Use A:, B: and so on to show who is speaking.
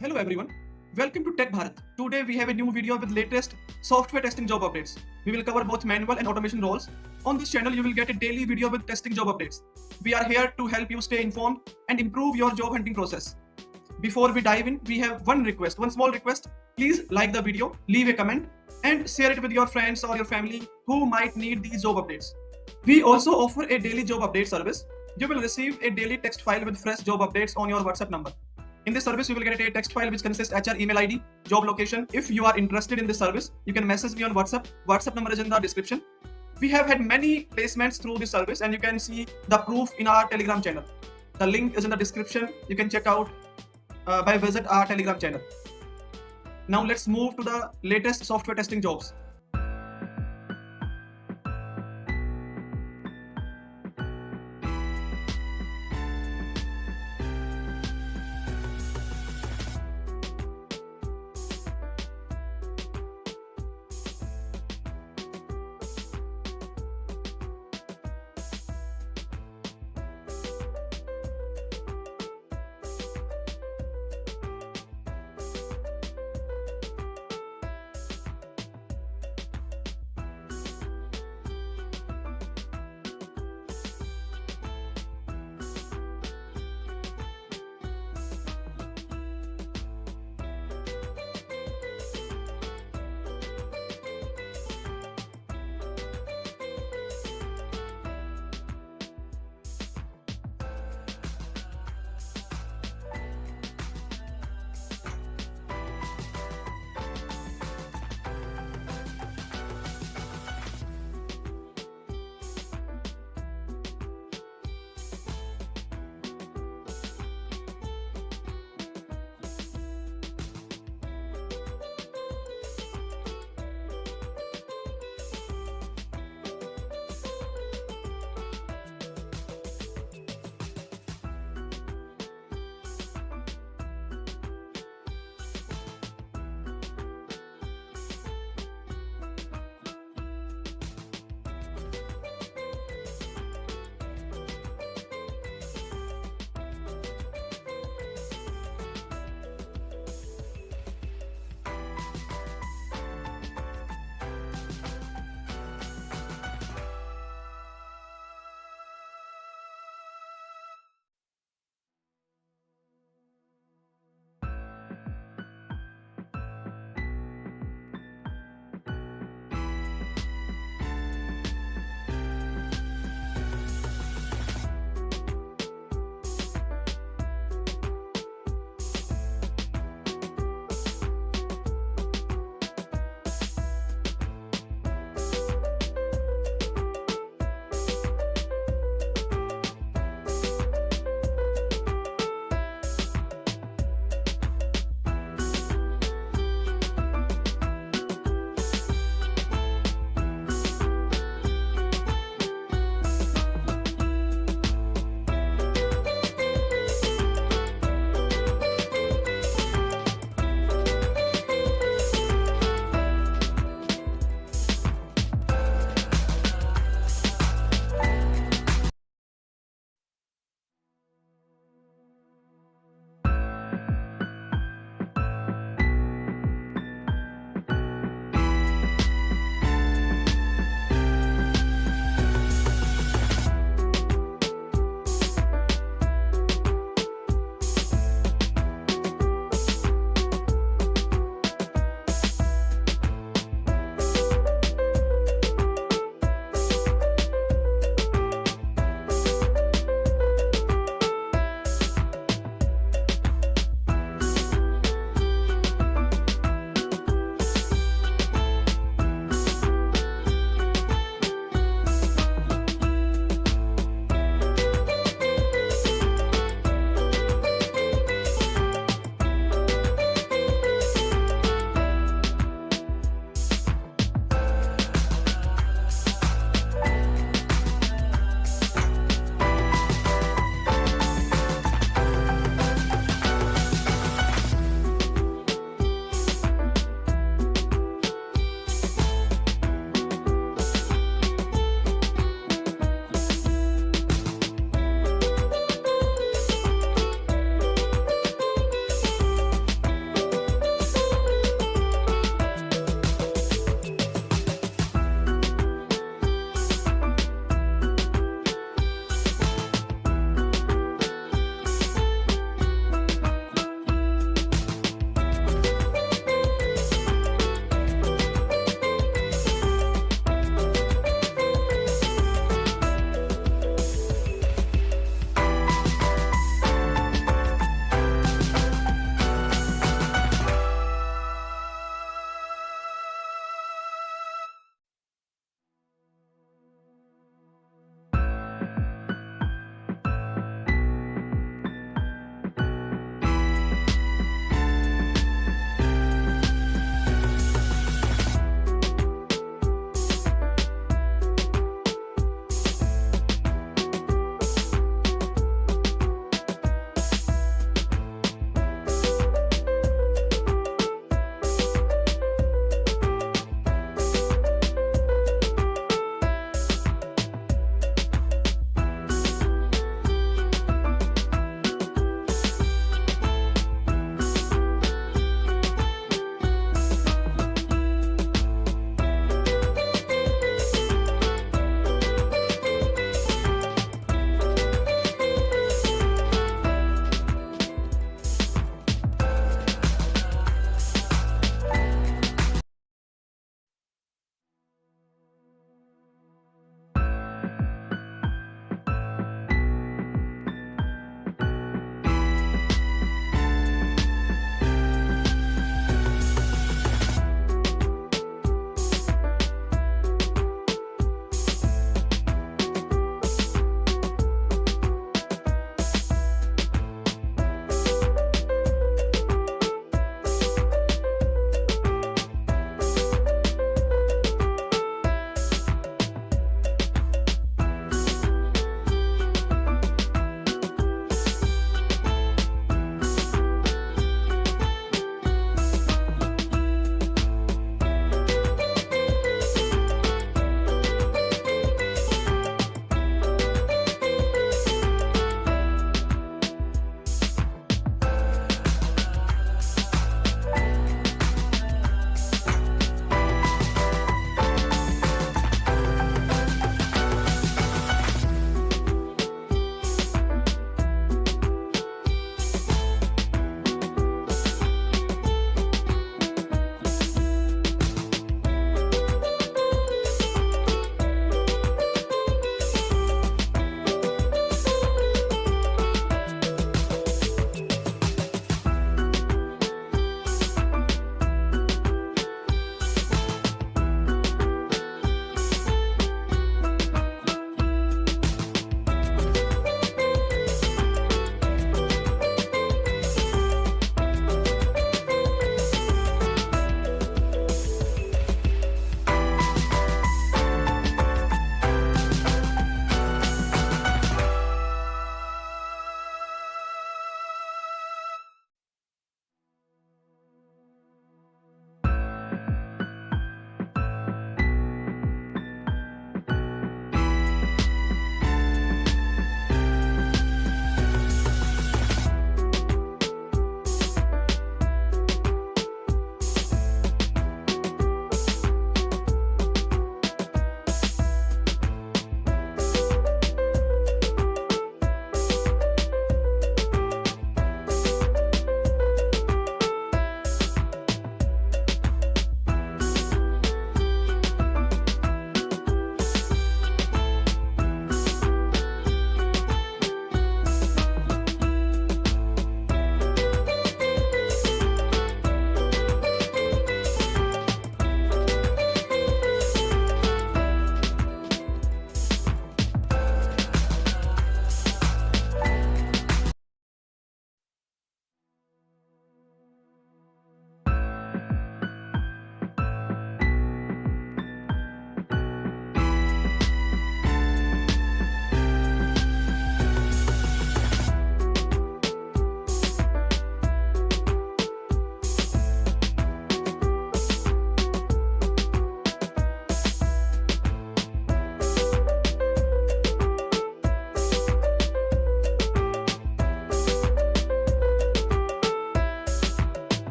A: Hello everyone, welcome to Tech Bharat. Today we have a new video with latest software testing job updates. We will cover both manual and automation roles. On this channel you will get a daily video with testing job updates. We are here to help you stay informed and improve your job hunting process. Before we dive in, we have one small request. Please like the video, leave a comment and share it with your friends or your family who might need these job updates. We also offer a daily job update service. You will receive a daily text file with fresh job updates on your WhatsApp number. In this service, you will get a text file which consists HR email ID, job location. If you are interested in this service, you can message me on WhatsApp. WhatsApp number is in the description. We have had many placements through this service and you can see the proof in our Telegram channel. The link is in the description. You can check out by visit our Telegram channel. Now let's move to the latest software testing jobs.